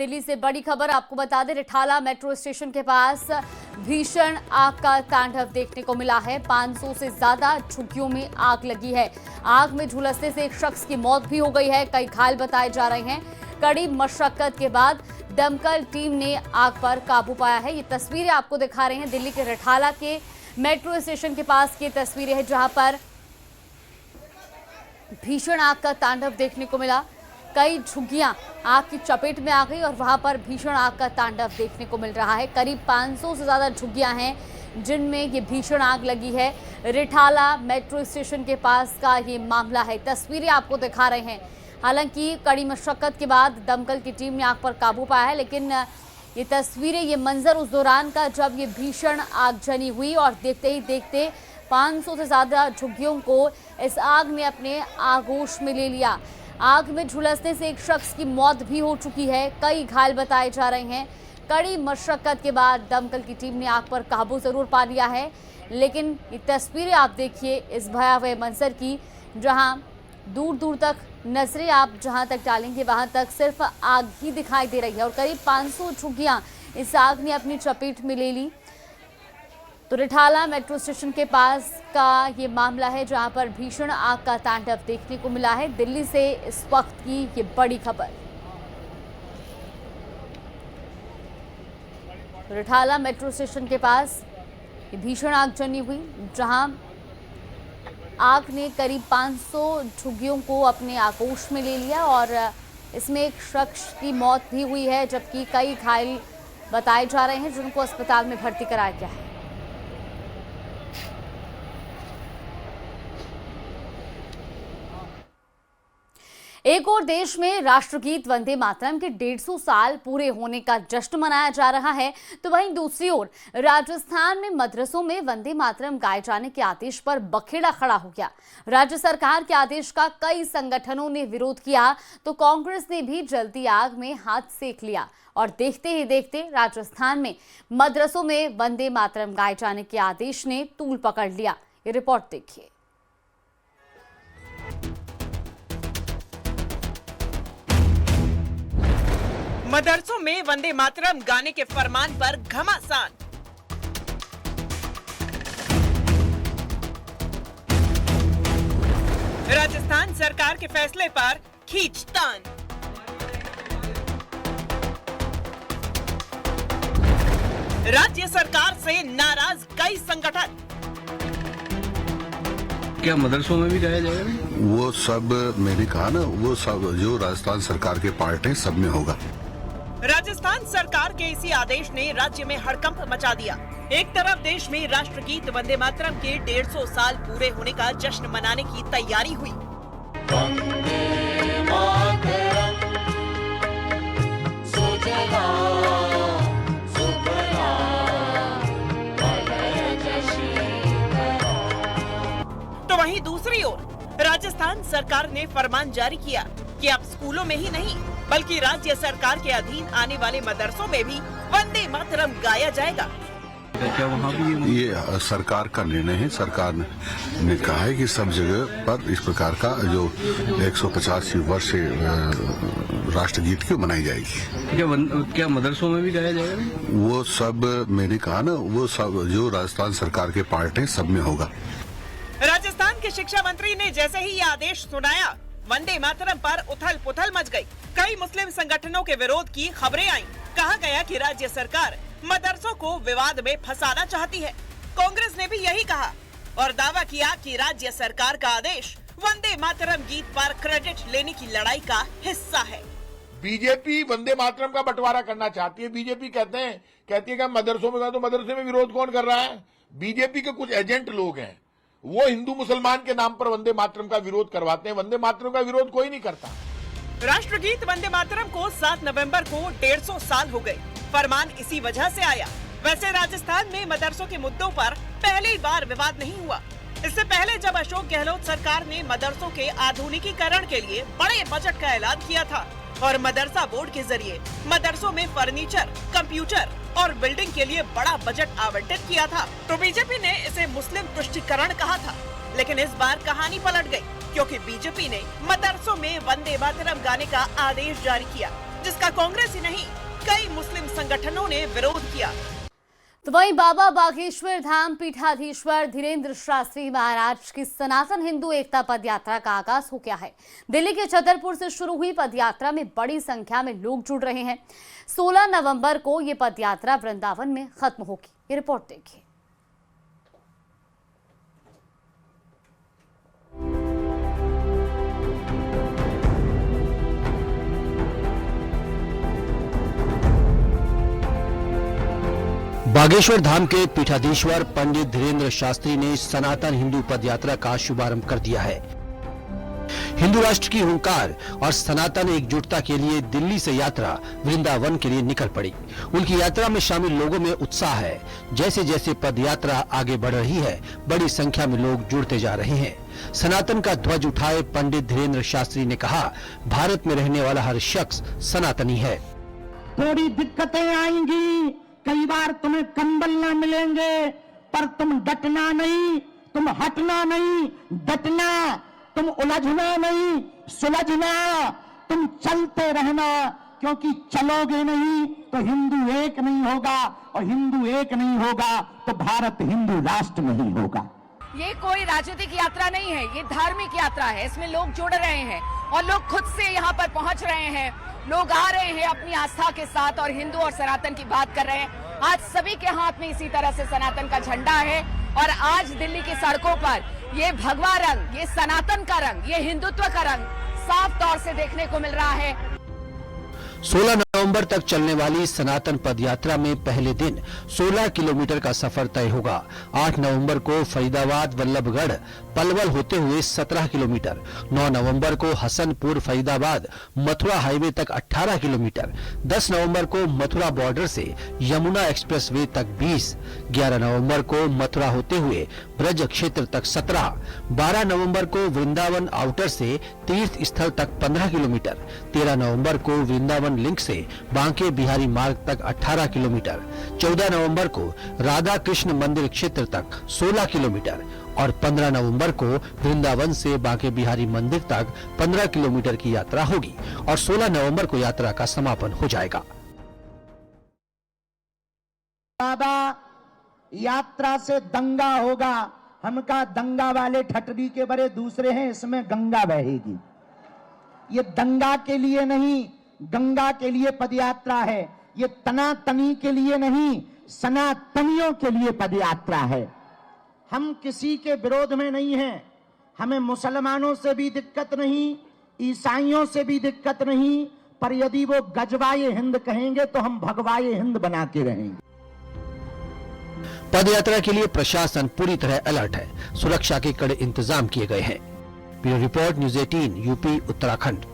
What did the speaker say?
दिल्ली से बड़ी खबर आपको बता दें, रिठाला मेट्रो स्टेशन के पास भीषण आग का तांडव देखने को मिला है। 500 से ज्यादा झुग्गियों में आग लगी है। आग में झुलसने से एक शख्स की मौत भी हो गई है, कई घायल बताए जा रहे हैं। कड़ी मशक्कत के बाद दमकल टीम ने आग पर काबू पाया है। ये तस्वीरें आपको दिखा रहे हैं दिल्ली के रिठाला के मेट्रो स्टेशन के पास की तस्वीरें हैं, जहां पर भीषण आग का तांडव देखने को मिला। कई झुग्गियां आग की चपेट में आ गई और वहां पर भीषण आग का तांडव देखने को मिल रहा है। करीब 500 से ज्यादा झुग्गियां हैं जिनमें ये भीषण आग लगी है। रिठाला मेट्रो स्टेशन के पास का ये मामला है, तस्वीरें आपको दिखा रहे हैं। हालांकि कड़ी मशक्कत के बाद दमकल की टीम ने आग पर काबू पाया है, लेकिन ये तस्वीरें, ये मंजर उस दौरान का जब ये भीषण आगजनी हुई और देखते ही देखते 500 से ज्यादा झुग्गियों को इस आग ने अपने आगोश में ले लिया। आग में झुलसने से एक शख्स की मौत भी हो चुकी है, कई घायल बताए जा रहे हैं। कड़ी मशक्कत के बाद दमकल की टीम ने आग पर काबू जरूर पा लिया है, लेकिन ये तस्वीरें आप देखिए इस भयावह मंजर की, जहां दूर दूर तक नजरें आप जहां तक डालेंगे वहां तक सिर्फ आग ही दिखाई दे रही है और करीब 500 झुग्गियां इस आग ने अपनी चपेट में ले ली। तो रिठाला मेट्रो स्टेशन के पास का ये मामला है, जहां पर भीषण आग का तांडव देखने को मिला है। दिल्ली से इस वक्त की ये बड़ी खबर। रिठाला मेट्रो स्टेशन के पास ये भीषण आगजनी हुई, जहां आग ने करीब 500 झुग्गियों को अपने आगोश में ले लिया और इसमें एक शख्स की मौत भी हुई है, जबकि कई घायल बताए जा रहे हैं जिनको अस्पताल में भर्ती कराया गया है। एक और देश में राष्ट्रगीत वंदे मातरम के 150 साल पूरे होने का जश्न मनाया जा रहा है, तो वहीं दूसरी ओर राजस्थान में मदरसों में वंदे मातरम गाए जाने के आदेश पर बखेड़ा खड़ा हो गया। राज्य सरकार के आदेश का कई संगठनों ने विरोध किया, तो कांग्रेस ने भी जलती आग में हाथ सेक लिया और देखते ही देखते राजस्थान में मदरसों में वंदे मातरम गाए जाने के आदेश ने तूल पकड़ लिया। ये रिपोर्ट देखिए। मदरसों में वंदे मातरम गाने के फरमान पर घमासान। राजस्थान सरकार के फैसले पर खींचतान। राज्य सरकार से नाराज कई संगठन। क्या मदरसों में भी गाया जाएगा? वो सब मैंने कहा ना, वो सब जो राजस्थान सरकार के पार्ट है सब में होगा। राजस्थान सरकार के इसी आदेश ने राज्य में हड़कंप मचा दिया। एक तरफ देश में राष्ट्रगीत वंदे मातरम के 150 साल पूरे होने का जश्न मनाने की तैयारी हुई। तो वहीं दूसरी ओर राजस्थान सरकार ने फरमान जारी किया कि अब स्कूलों में ही नहीं बल्कि राज्य सरकार के अधीन आने वाले मदरसों में भी वंदे मातरम गाया जाएगा। क्या वहाँ भी ये सरकार का निर्णय है। सरकार ने कहा है कि सब जगह पर इस प्रकार का जो 150 वर्ष राष्ट्रगीत की मनाई जाएगी। क्या मदरसों में भी गाया जाएगा? वो सब मैंने कहा ना, वो सब जो राजस्थान सरकार के पार्ट है सब में होगा। राजस्थान के शिक्षा मंत्री ने जैसे ही ये आदेश सुनाया, वंदे मातरम पर उथल पुथल मच गई। कई मुस्लिम संगठनों के विरोध की खबरें आईं। कहा गया कि राज्य सरकार मदरसों को विवाद में फंसाना चाहती है। कांग्रेस ने भी यही कहा और दावा किया कि राज्य सरकार का आदेश वंदे मातरम गीत पर क्रेडिट लेने की लड़ाई का हिस्सा है। बीजेपी वंदे मातरम का बंटवारा करना चाहती है। बीजेपी कहती है कि मदरसों में गए, तो मदरसे में विरोध कौन कर रहा है? बीजेपी के कुछ एजेंट लोग हैं, वो हिंदू मुसलमान के नाम पर वंदे मातरम का विरोध करवाते हैं। वंदे मातरम का विरोध कोई नहीं करता। राष्ट्रगीत वंदे मातरम को 7 नवंबर को 150 साल हो गए। फरमान इसी वजह से आया। वैसे राजस्थान में मदरसों के मुद्दों पर पहली बार विवाद नहीं हुआ। इससे पहले जब अशोक गहलोत सरकार ने मदरसों के आधुनिकीकरण के लिए बड़े बजट का ऐलान किया था और मदरसा बोर्ड के जरिए मदरसों में फर्नीचर, कंप्यूटर और बिल्डिंग के लिए बड़ा बजट आवंटित किया था, तो बीजेपी ने इसे मुस्लिम तुष्टीकरण कहा था। लेकिन इस बार कहानी पलट गई, क्योंकि बीजेपी ने मदरसों में वंदे मातरम गाने का आदेश जारी किया। जिसका कांग्रेस ही नहीं कई मुस्लिम संगठनों ने विरोध किया। तो वहीं बाबा बागेश्वर धाम पीठाधीश्वर धीरेन्द्र शास्त्री महाराज की सनातन हिंदू एकता पद यात्रा का आगाज हो गया है। दिल्ली के छतरपुर से शुरू हुई पद यात्रा में बड़ी संख्या में लोग जुड़ रहे हैं। 16 नवंबर को ये पद यात्रा वृंदावन में खत्म होगी। ये रिपोर्ट देखिए। बागेश्वर धाम के पीठाधीश्वर पंडित धीरेन्द्र शास्त्री ने सनातन हिंदू पदयात्रा का शुभारंभ कर दिया है। हिंदू राष्ट्र की हुंकार और सनातन एकजुटता के लिए दिल्ली से यात्रा वृंदावन के लिए निकल पड़ी। उनकी यात्रा में शामिल लोगों में उत्साह है। जैसे जैसे पदयात्रा आगे बढ़ रही है, बड़ी संख्या में लोग जुड़ते जा रहे हैं। सनातन का ध्वज उठाए पंडित धीरेन्द्र शास्त्री ने कहा, भारत में रहने वाला हर शख्स सनातनी है। थोड़ी दिक्कतें आएंगी, कई बार तुम्हें कंबल ना मिलेंगे, पर तुम डटना नहीं, तुम हटना नहीं, डटना, तुम उलझना नहीं, सुलझना, तुम चलते रहना, क्योंकि चलोगे नहीं तो हिंदू एक नहीं होगा, और हिंदू एक नहीं होगा तो भारत हिंदू राष्ट्र नहीं होगा। ये कोई राजनीतिक यात्रा नहीं है, ये धार्मिक यात्रा है। इसमें लोग जुड़ रहे हैं और लोग खुद से यहाँ पर पहुंच रहे हैं। लोग आ रहे हैं अपनी आस्था के साथ और हिंदू और सनातन की बात कर रहे हैं। आज सभी के हाथ में इसी तरह से सनातन का झंडा है और आज दिल्ली की सड़कों पर ये भगवा रंग, ये सनातन का रंग, ये हिंदुत्व का रंग साफ तौर से देखने को मिल रहा है। 16 नवंबर तक चलने वाली सनातन पदयात्रा में पहले दिन 16 किलोमीटर का सफर तय होगा। 8 नवंबर को फरीदाबाद वल्लभगढ़ पलवल होते हुए 17 किलोमीटर, 9 नवंबर को हसनपुर फरीदाबाद मथुरा हाईवे तक 18 किलोमीटर, 10 नवंबर को मथुरा बॉर्डर से यमुना एक्सप्रेसवे तक 20, 11 नवंबर को मथुरा होते हुए ब्रज क्षेत्र तक 17, 12 नवंबर को वृंदावन आउटर से तीर्थ स्थल तक 15 किलोमीटर, 13 नवंबर को वृंदावन लिंक से बांके बिहारी मार्ग तक 18 किलोमीटर, 14 नवंबर को राधा कृष्ण मंदिर क्षेत्र तक 16 किलोमीटर और 15 नवंबर को वृंदावन से बांके बिहारी मंदिर तक 15 किलोमीटर की यात्रा होगी और 16 नवंबर को यात्रा का समापन हो जाएगा। बाबा यात्रा से दंगा होगा, हमका दंगा वाले ठटरी के बड़े दूसरे हैं, इसमें गंगा बहेगी। ये दंगा के लिए नहीं, गंगा के लिए पदयात्रा है। ये तनातनी के लिए नहीं, सनातनियों के लिए पदयात्रा है। हम किसी के विरोध में नहीं हैं। हमें मुसलमानों से भी दिक्कत नहीं, ईसाइयों से भी दिक्कत नहीं, पर यदि वो गजवाए हिंद कहेंगे तो हम भगवाए हिंद बना के रहेंगे। पदयात्रा के लिए प्रशासन पूरी तरह अलर्ट है। सुरक्षा के कड़े इंतजाम किए गए हैं। Bureau report, news 18 UP Uttarakhand.